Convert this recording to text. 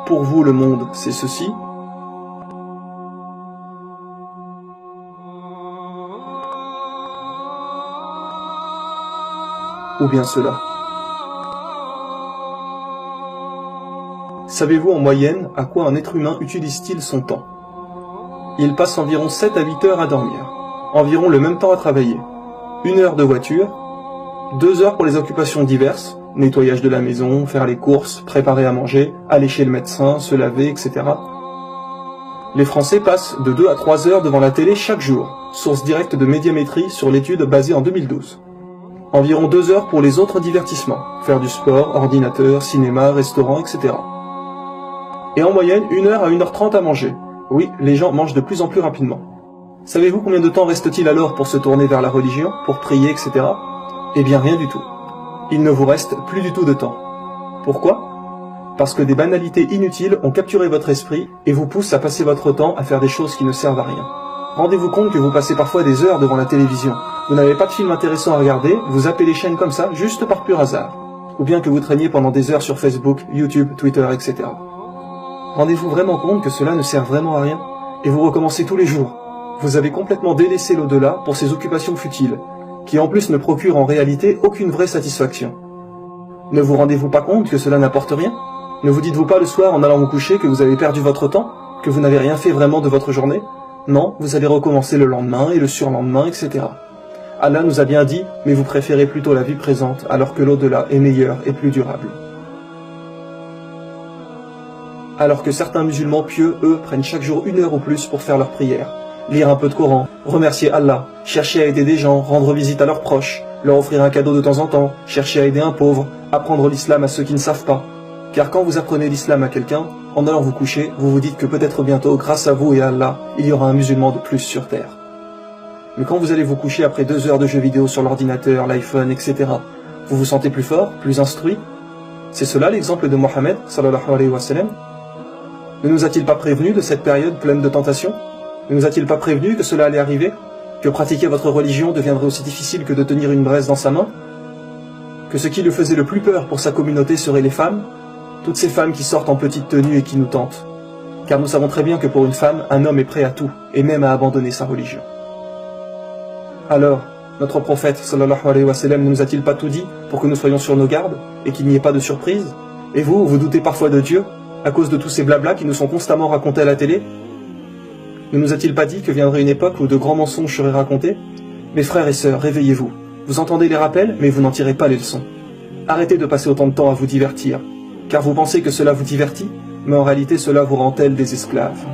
pour vous le monde c'est ceci, ou bien cela. Savez-vous en moyenne à quoi un être humain utilise-t-il son temps? Il passe environ 7 à 8 heures à dormir, environ le même temps à travailler, 1 heure de voiture, 2 heures pour les occupations diverses, nettoyage de la maison, faire les courses, préparer à manger, aller chez le médecin, se laver, etc. Les Français passent de 2 à 3 heures devant la télé chaque jour, source directe de Médiamétrie sur l'étude basée en 2012. Environ 2 heures pour les autres divertissements, faire du sport, ordinateur, cinéma, restaurant, etc. Et en moyenne, 1 heure à 1h30 à manger. Oui, les gens mangent de plus en plus rapidement. Savez-vous combien de temps reste-t-il alors pour se tourner vers la religion, pour prier, etc. Eh bien rien du tout. Il ne vous reste plus du tout de temps. Pourquoi? Parce que des banalités inutiles ont capturé votre esprit et vous poussent à passer votre temps à faire des choses qui ne servent à rien. Rendez-vous compte que vous passez parfois des heures devant la télévision. Vous n'avez pas de film intéressant à regarder, vous zappez les chaînes comme ça, juste par pur hasard. Ou bien que vous traîniez pendant des heures sur Facebook, YouTube, Twitter, etc. Rendez-vous vraiment compte que cela ne sert vraiment à rien? Et vous recommencez tous les jours. Vous avez complètement délaissé l'au-delà pour ces occupations futiles, qui en plus ne procurent en réalité aucune vraie satisfaction. Ne vous rendez-vous pas compte que cela n'apporte rien? Ne vous dites-vous pas le soir en allant vous coucher que vous avez perdu votre temps, que vous n'avez rien fait vraiment de votre journée? Non, vous allez recommencer le lendemain et le surlendemain, etc. Allah nous a bien dit, mais vous préférez plutôt la vie présente alors que l'au-delà est meilleur et plus durable. Alors que certains musulmans pieux, eux, prennent chaque jour 1 heure ou plus pour faire leur prière, lire un peu de Coran, remercier Allah, chercher à aider des gens, rendre visite à leurs proches, leur offrir un cadeau de temps en temps, chercher à aider un pauvre, apprendre l'islam à ceux qui ne savent pas. Car quand vous apprenez l'islam à quelqu'un, en allant vous coucher, vous vous dites que peut-être bientôt, grâce à vous et à Allah, il y aura un musulman de plus sur terre. Mais quand vous allez vous coucher après 2 heures de jeux vidéo sur l'ordinateur, l'iPhone, etc., vous vous sentez plus fort, plus instruit? C'est cela l'exemple de Mohammed, sallallahu alayhi wa sallam. Ne nous a-t-il pas prévenu de cette période pleine de tentations? Ne nous a-t-il pas prévenu que cela allait arriver? Que pratiquer votre religion deviendrait aussi difficile que de tenir une braise dans sa main? Que ce qui lui faisait le plus peur pour sa communauté seraient les femmes? Toutes ces femmes qui sortent en petite tenue et qui nous tentent. Car nous savons très bien que pour une femme, un homme est prêt à tout, et même à abandonner sa religion. Alors, notre prophète, sallallahu alayhi wa sallam, ne nous a-t-il pas tout dit pour que nous soyons sur nos gardes, et qu'il n'y ait pas de surprise? Et vous, vous doutez parfois de Dieu, à cause de tous ces blablas qui nous sont constamment racontés à la télé? Ne nous a-t-il pas dit que viendrait une époque où de grands mensonges seraient racontés? Mes frères et sœurs, réveillez-vous. Vous entendez les rappels, mais vous n'en tirez pas les leçons. Arrêtez de passer autant de temps à vous divertir, car vous pensez que cela vous divertit, mais en réalité cela vous rend tel des esclaves.